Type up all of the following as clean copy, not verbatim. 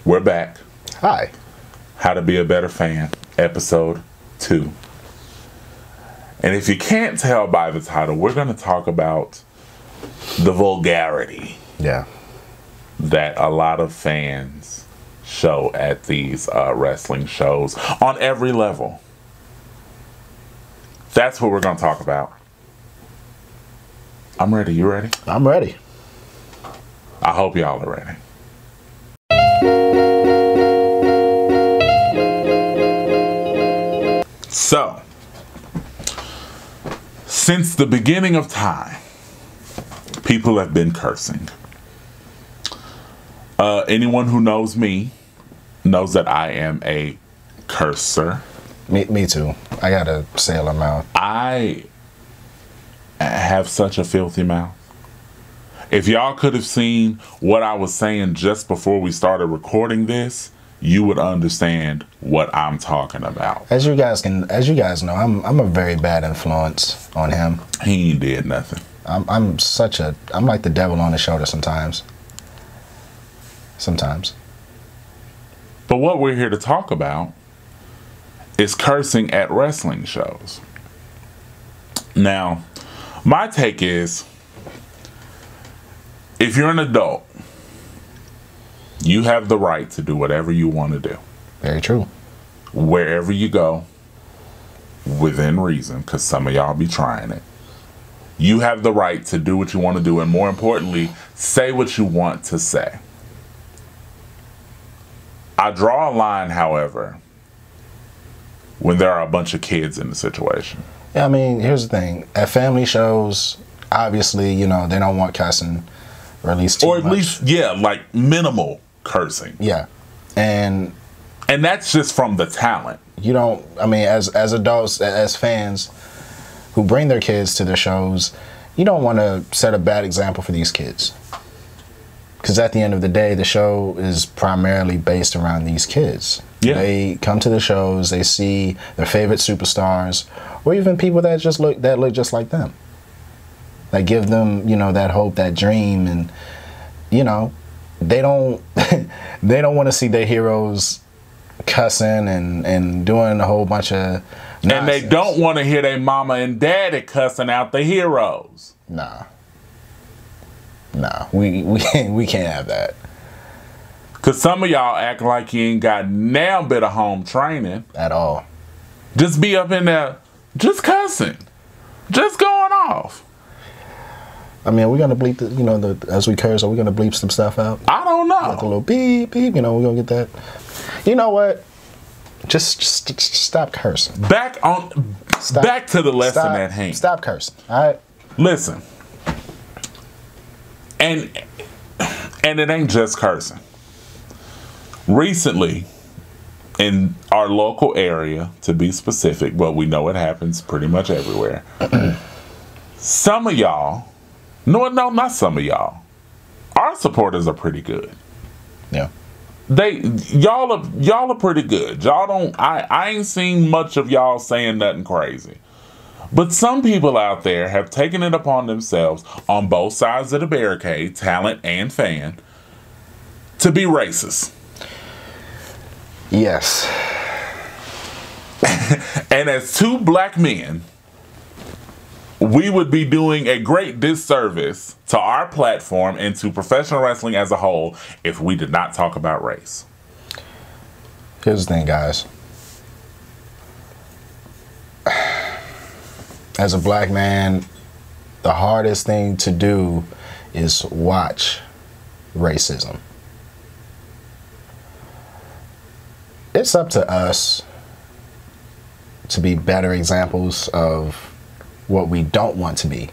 We're back. Hi. How to Be a Better Fan, episode 2. And if you can't tell by the title, we're going to talk about the vulgarity that a lot of fans show at these wrestling shows on every level. That's what we're going to talk about. I'm ready. You ready? I'm ready. I hope y'all are ready. So, since the beginning of time, people have been cursing. Anyone who knows me knows that I am a cursor. Me too. I got a sailor mouth. I have such a filthy mouth. If y'all could have seen what I was saying just before we started recording this, you would understand what I'm talking about. As you guys know, I'm a very bad influence on him. He ain't did nothing. I'm like the devil on the shoulder sometimes. But what we're here to talk about is cursing at wrestling shows. Now, my take is, if you're an adult, you have the right to do whatever you want to do. Very true. Wherever you go, within reason, because some of y'all be trying it. You have the right to do what you want to do, and more importantly, say what you want to say. I draw a line, however, when there are a bunch of kids in the situation. Yeah, I mean, here's the thing. At family shows, obviously, you know, they don't want cussing, or at least too much. Or at least, yeah, like minimal cursing. Yeah. And that's just from the talent. You don't, I mean, as adults, as fans who bring their kids to their shows, you don't want to set a bad example for these kids. Because at the end of the day, the show is primarily based around these kids. Yeah. They come to the shows, they see their favorite superstars, or even people that look just like them. That give them, you know, that hope, that dream, and, you know, they don't want to see their heroes cussing and doing a whole bunch of nonsense. And they don't want to hear their mama and daddy cussing out the heroes. Nah, we can't have that. Cause some of y'all act like you ain't got now bit of home training at all. Just be up in there, just cussing, just going off. I mean, are we gonna bleep as we curse? Are we gonna bleep some stuff out? I don't know. Like a little beep beep. You know, we're gonna get that. You know what? Just stop cursing. Back to the lesson at hand. Stop cursing. All right. Listen. And it ain't just cursing. Recently, in our local area, to be specific, but we know it happens pretty much everywhere. Some of y'all. No, not some of y'all. Our supporters are pretty good. Yeah. Y'all are pretty good. Y'all don't. I ain't seen much of y'all saying nothing crazy. But some people out there have taken it upon themselves, on both sides of the barricade, talent and fan, to be racist. Yes. And as two black men, we would be doing a great disservice to our platform and to professional wrestling as a whole if we did not talk about race. Here's the thing, guys. As a black man, the hardest thing to do is watch racism. It's up to us to be better examples of what we don't want to be.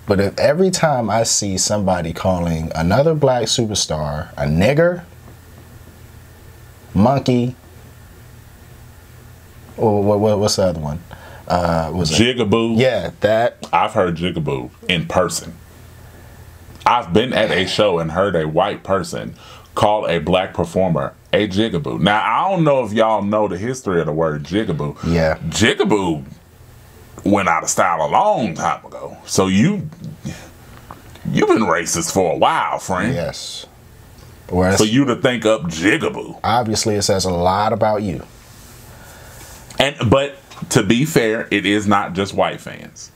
But if every time I see somebody calling another black superstar a nigger, monkey, or what's the other one? Was Jigaboo. Yeah, that. I've heard Jigaboo in person. I've been at a show and heard a white person call a black performer a jigaboo. Now, I don't know if y'all know the history of the word jigaboo. Yeah. Jigaboo went out of style a long time ago. So you've been racist for a while, friend. Yes. for you to think up Jigaboo. Obviously, it says a lot about you. But to be fair, it is not just white fans.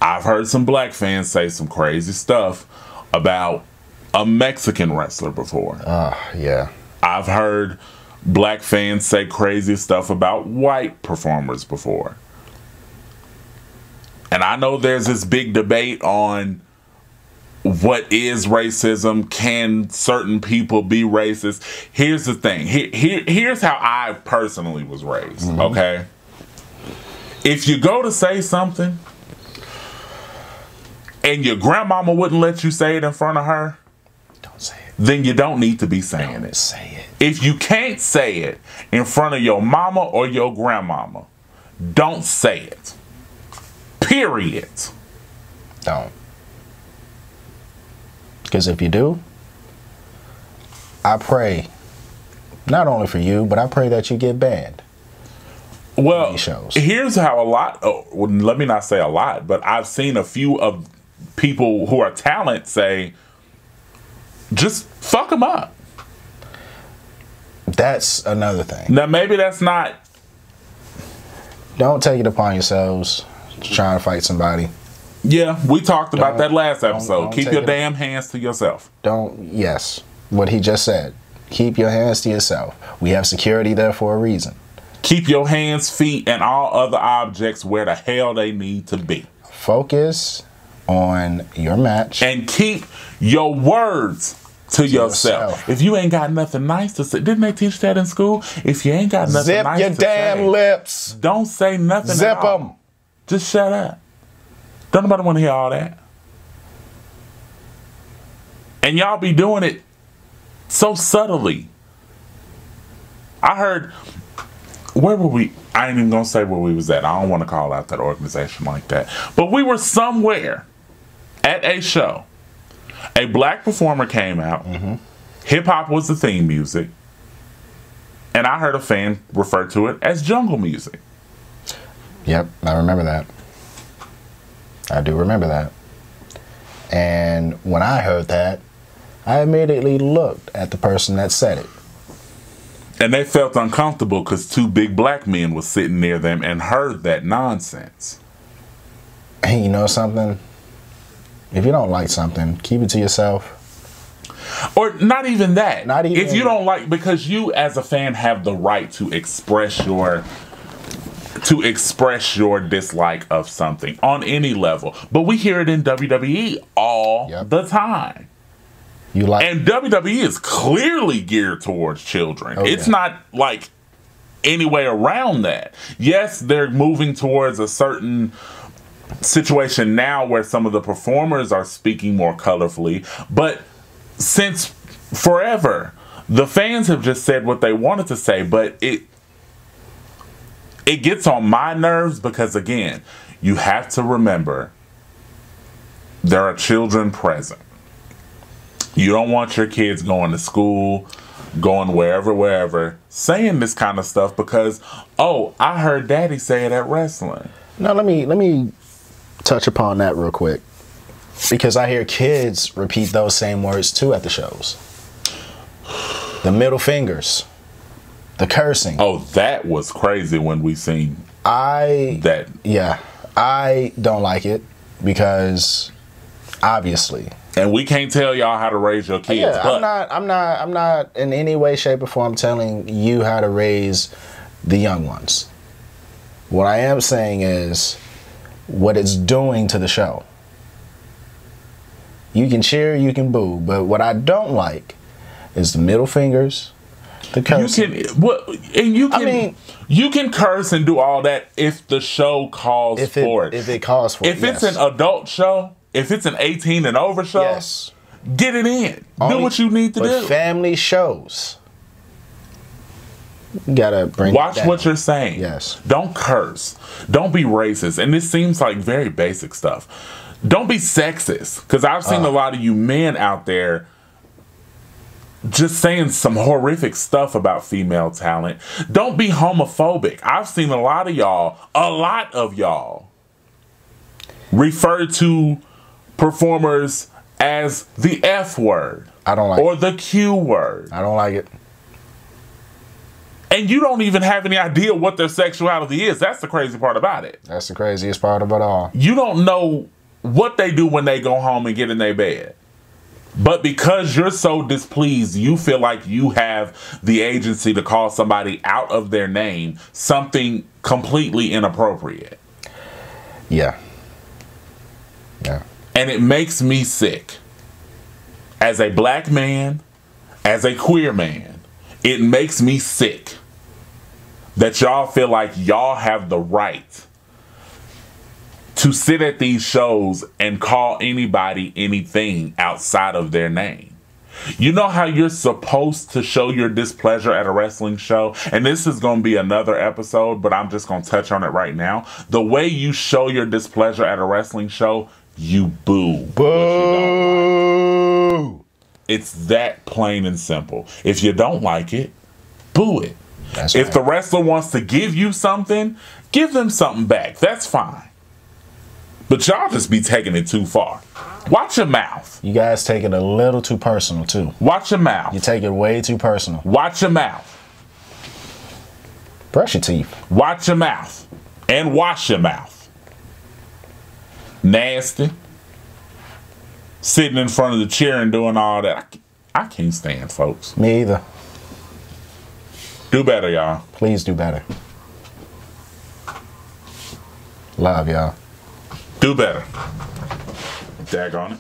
I've heard some black fans say some crazy stuff about a Mexican wrestler before. Yeah. I've heard black fans say crazy stuff about white performers before. And I know there's this big debate on what is racism. Can certain people be racist? Here's the thing. Here's how I personally was raised, okay? If you go to say something and your grandmama wouldn't let you say it in front of her, don't say it. Then you don't need to be saying it. Say it. If you can't say it in front of your mama or your grandmama, don't say it. Period. Don't. Because if you do, I pray, not only for you, but I pray that you get banned. Well, here's how let me not say a lot, but I've seen a few of people who are talent say, just fuck them up. That's another thing. Now, maybe that's not... Don't take it upon yourselves trying to fight somebody. Yeah, we talked about that last episode. Don't keep your damn hands to yourself. Yes, what he just said. Keep your hands to yourself. We have security there for a reason. Keep your hands, feet, and all other objects where the hell they need to be. Focus on your match. And keep your words to yourself. If you ain't got nothing nice to say, didn't they teach that in school? If you ain't got nothing nice to say, zip your damn lips. Don't say nothing. Zip them. Just shut up. Don't nobody want to hear all that. And y'all be doing it so subtly. I heard, where were we? I ain't even gonna say where we was at. I don't want to call out that organization like that. But we were somewhere at a show. A black performer came out. Hip hop was the theme music. And I heard a fan refer to it as jungle music. Yep, I remember that. I do remember that. And when I heard that, I immediately looked at the person that said it. And they felt uncomfortable because two big black men was sitting near them and heard that nonsense. Hey, you know something? If you don't like something, keep it to yourself. Or not even that. Not even if you don't like, because you as a fan have the right to express your dislike of something on any level. But we hear it in WWE all the time. And WWE is clearly geared towards children. It's not like any way around that. Yes, they're moving towards a certain situation now where some of the performers are speaking more colorfully, but since forever, the fans have just said what they wanted to say, but it gets on my nerves because, again, you have to remember there are children present. You don't want your kids going to school, going wherever, saying this kind of stuff because, oh, I heard Daddy say it at wrestling. Now, let me touch upon that real quick because I hear kids repeat those same words too at the shows. The middle fingers. The cursing. Oh, that was crazy when we seen that. Yeah, I don't like it because obviously. And we can't tell y'all how to raise your kids. Yeah, but I'm not in any way, shape, or form telling you how to raise the young ones. What I am saying is what it's doing to the show. You can cheer, you can boo, but what I don't like is the middle fingers. The cursing. You can curse and do all that if the show calls for it. If it calls for it. If it's an adult show, if it's an 18 and over show, get it in. Do what you need to do. Family shows. You gotta bring Watch what you're saying. Yes. Don't curse. Don't be racist. And this seems like very basic stuff. Don't be sexist. Because I've seen a lot of you men out there just saying some horrific stuff about female talent. Don't be homophobic. I've seen a lot of y'all refer to performers as the F word. I don't like or the Q word. I don't like it. I don't like it. And you don't even have any idea what their sexuality is. That's the crazy part about it. That's the craziest part of it all. You don't know what they do when they go home and get in their bed. But because you're so displeased, you feel like you have the agency to call somebody out of their name something completely inappropriate. Yeah. Yeah. And it makes me sick. As a black man, as a queer man, it makes me sick that y'all feel like y'all have the right to sit at these shows and call anybody anything outside of their name. You know how you're supposed to show your displeasure at a wrestling show? And this is going to be another episode, but I'm just going to touch on it right now. The way you show your displeasure at a wrestling show, you boo. Boo! It's that plain and simple. If you don't like it, boo it. That's if right. the wrestler wants to give you something, give them something back. That's fine. But y'all just be taking it too far. Watch your mouth. You guys take it a little too personal, too. Watch your mouth. You take it way too personal. Watch your mouth. Brush your teeth. Watch your mouth. And wash your mouth. Nasty. Sitting in front of the chair and doing all that. I can't stand folks. Me either. Do better, y'all. Please do better. Love, y'all. Do better. Daggone it.